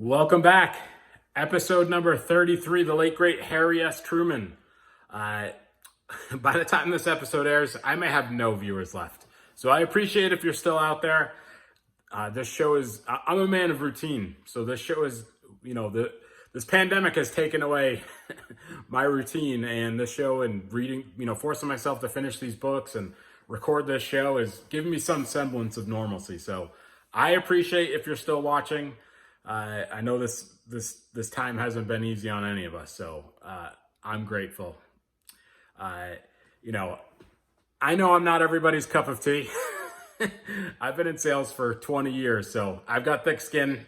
Welcome back. Episode number 33, the late great Harry S. Truman. By the time this episode airs, I may have no viewers left. So I appreciate if you're still out there. This show is, I'm a man of routine. So this show is, this pandemic has taken away my routine, and this show and reading, forcing myself to finish these books and record this show is giving me some semblance of normalcy. So I appreciate if you're still watching. I know this time hasn't been easy on any of us, so I'm grateful. I know I'm not everybody's cup of tea. I've been in sales for 20 years, so I've got thick skin.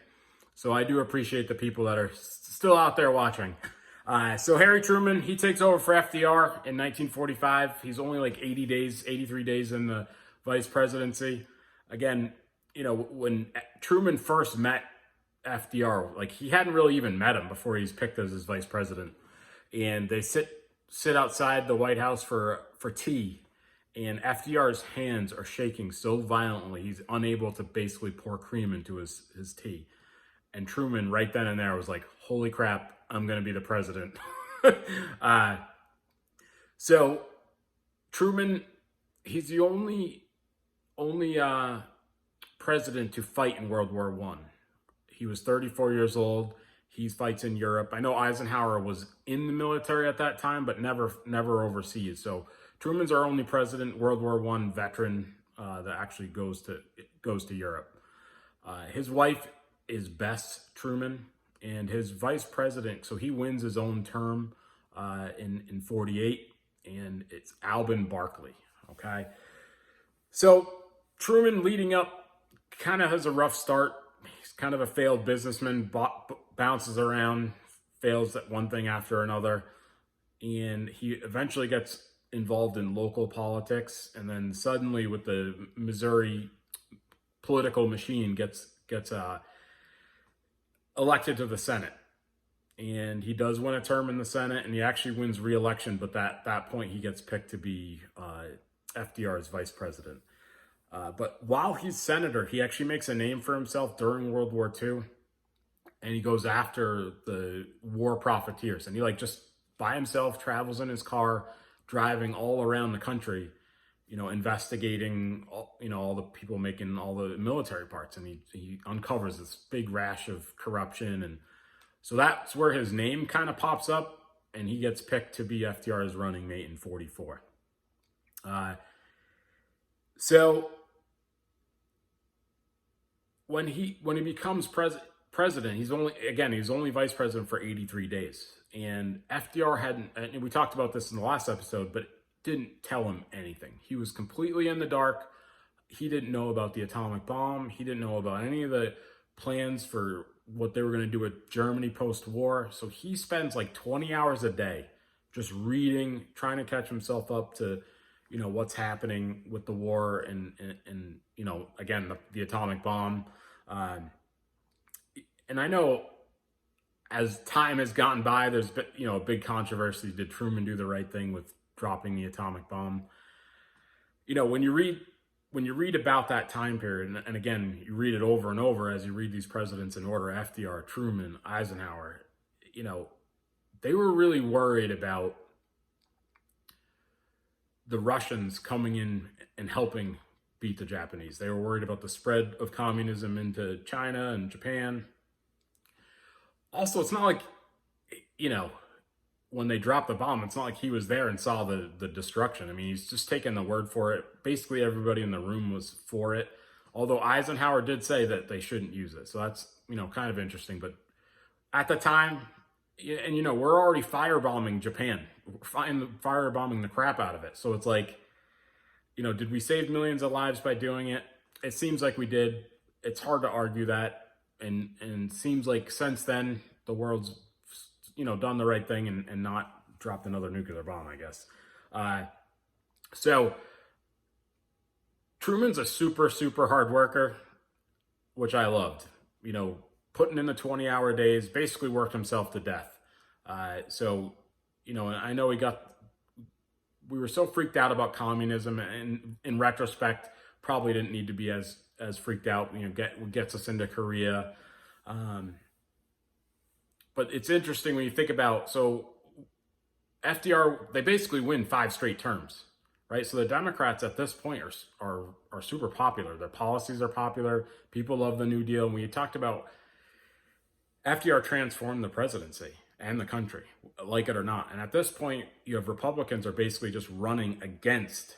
So I do appreciate the people that are still out there watching. So Harry Truman, he takes over for FDR in 1945. He's only like 83 days in the vice presidency. Again, when Truman first met FDR, like he hadn't really even met him before he's picked as his vice president, and they sit outside the White House for tea, and FDR's hands are shaking so violently he's unable to basically pour cream into his tea. And Truman right then and there was like, holy crap, I'm gonna be the president. So Truman, he's the only president to fight in World War I. He was 34 years old. He fights in Europe. I know Eisenhower was in the military at that time, but never overseas. So Truman's our only president, World War I veteran that actually goes to Europe. His wife is Bess Truman, and his vice president. So he wins his own term in 48, and it's Alben Barkley. Okay, so Truman leading up kind of has a rough start. He's kind of a failed businessman, bounces around, fails at one thing after another, and he eventually gets involved in local politics, and then suddenly with the Missouri political machine gets elected to the Senate. And he does win a term in the Senate, and he actually wins re-election, but that point he gets picked to be FDR's vice president. But while he's senator, he actually makes a name for himself during World War II, and he goes after the war profiteers. And he just by himself travels in his car, driving all around the country, investigating all the people making all the military parts, and he uncovers this big rash of corruption, and so that's where his name kind of pops up, and he gets picked to be FDR's running mate in 44. So when he becomes president, he's only vice president for 83 days. And FDR hadn't, and we talked about this in the last episode, but didn't tell him anything. He was completely in the dark. He didn't know about the atomic bomb. He didn't know about any of the plans for what they were going to do with Germany post-war. So he spends like 20 hours a day just reading, trying to catch himself up to what's happening with the war and again, the atomic bomb. And I know as time has gone by, there's been, a big controversy. Did Truman do the right thing with dropping the atomic bomb? When you read about that time period, and again, you read it over and over as you read these presidents in order, FDR, Truman, Eisenhower, they were really worried about the Russians coming in and helping beat the Japanese. They were worried about the spread of communism into China and Japan. Also, it's not like, when they dropped the bomb, it's not like he was there and saw the destruction. I mean, he's just taking the word for it. Basically, everybody in the room was for it. Although Eisenhower did say that they shouldn't use it. So that's, kind of interesting. But at the time, and we're already firebombing Japan. We're firebombing the crap out of it. So it's like, did we save millions of lives by doing it? It seems like we did. It's hard to argue that. And seems like since then, the world's, done the right thing and not dropped another nuclear bomb, I guess. So Truman's a super, super hard worker, which I loved. Putting in the 20-hour days, basically worked himself to death. So, I know we were so freaked out about communism, and in retrospect, probably didn't need to be as freaked out. Gets us into Korea. But it's interesting when you think about, so FDR, they basically win 5 straight terms, right? So the Democrats at this point are super popular. Their policies are popular. People love the New Deal. And when you talked about FDR transformed the presidency and the country, like it or not. And at this point, you have Republicans are basically just running against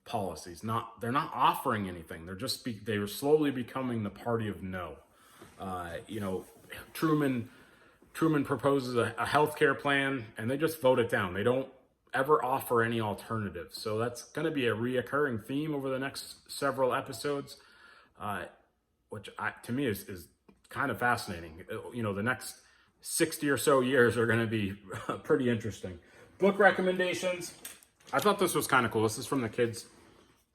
policies. They're not offering anything. They were slowly becoming the party of no. Truman proposes a healthcare plan, and they just vote it down. They don't ever offer any alternatives. So that's going to be a reoccurring theme over the next several episodes, which to me is kind of fascinating. The next 60 or so years are going to be pretty interesting. Book recommendations. I thought this was kind of cool. This is from the kids'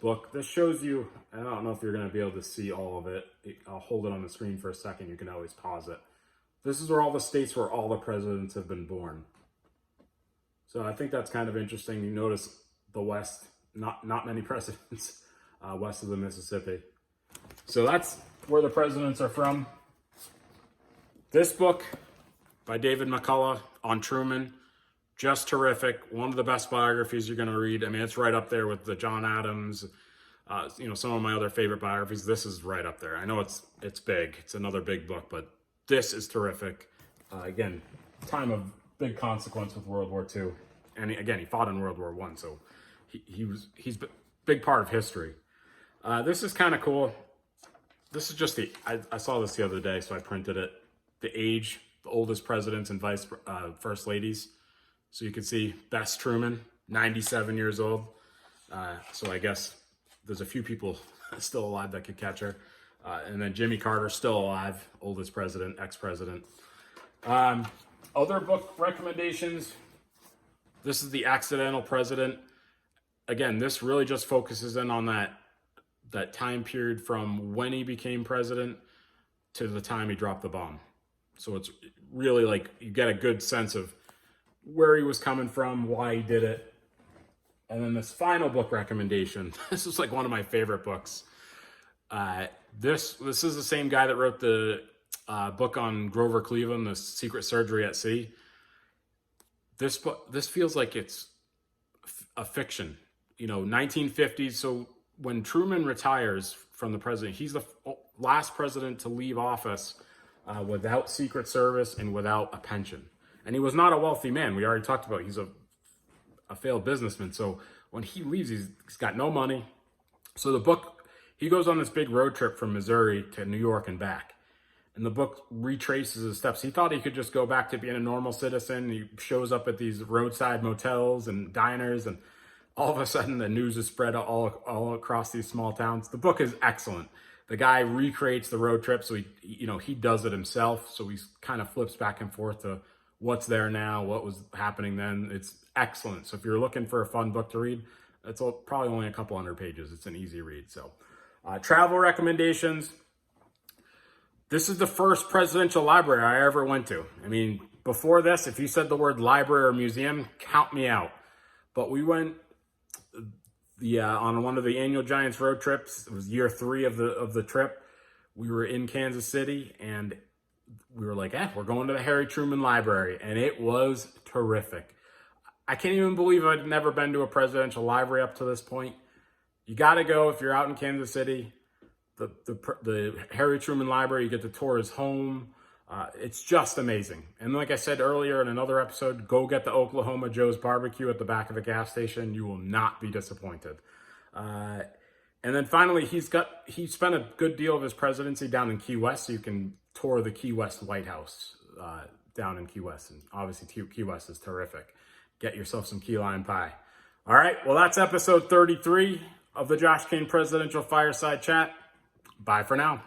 book. This shows you, I don't know if you're going to be able to see all of it. I'll hold it on the screen for a second. You can always pause it. This is where all the states where all the presidents have been born. So I think that's kind of interesting. You notice the West, not many presidents west of the Mississippi. So that's where the presidents are from. This book by David McCullough on Truman, just terrific. One of the best biographies you're going to read. I mean, it's right up there with the John Adams, some of my other favorite biographies. This is right up there. I know it's big. It's another big book, but this is terrific. Again, time of big consequence with World War II. And he fought in World War I, so he's a big part of history. This is kind of cool. This is just I saw this the other day, so I printed it. The age, the oldest presidents and first ladies. So you can see Bess Truman, 97 years old. So I guess there's a few people still alive that could catch her. And then Jimmy Carter, still alive, oldest president, ex-president. Other book recommendations. This is The Accidental President. Again, this really just focuses in on that time period from when he became president to the time he dropped the bomb. So it's really like you get a good sense of where he was coming from, why he did it. And then this final book recommendation. This is like one of my favorite books. This is the same guy that wrote the book on Grover Cleveland, The Secret Surgery at Sea. This feels like it's a fiction. 1950s. So when Truman retires from the president, he's the last president to leave office without Secret Service and without a pension. And he was not a wealthy man. We already talked about he's a failed businessman. So when he leaves, he's got no money. So the book, he goes on this big road trip from Missouri to New York and back. And the book retraces his steps. He thought he could just go back to being a normal citizen. He shows up at these roadside motels and diners, and all of a sudden the news is spread all across these small towns. The book is excellent. The guy recreates the road trip, so he does it himself. So he kind of flips back and forth to what's there now, what was happening then. It's excellent. So if you're looking for a fun book to read, it's probably only a couple hundred pages. It's an easy read. So travel recommendations. This is the first presidential library I ever went to. I mean, before this, if you said the word library or museum, count me out. But we went on one of the annual Giants road trips. It was year 3 of the trip. We were in Kansas City, and we were like, we're going to the Harry Truman Library, and it was terrific. I can't even believe I'd never been to a presidential library up to this point. You got to go if you're out in Kansas City. The Harry Truman Library, you get to tour his home. It's just amazing. And like I said earlier in another episode, go get the Oklahoma Joe's barbecue at the back of a gas station. You will not be disappointed. And then finally, he spent a good deal of his presidency down in Key West, so you can tour the Key West White House down in Key West. And obviously, Key West is terrific. Get yourself some key lime pie. All right, well, that's episode 33 of the Josh Kane Presidential Fireside Chat. Bye for now.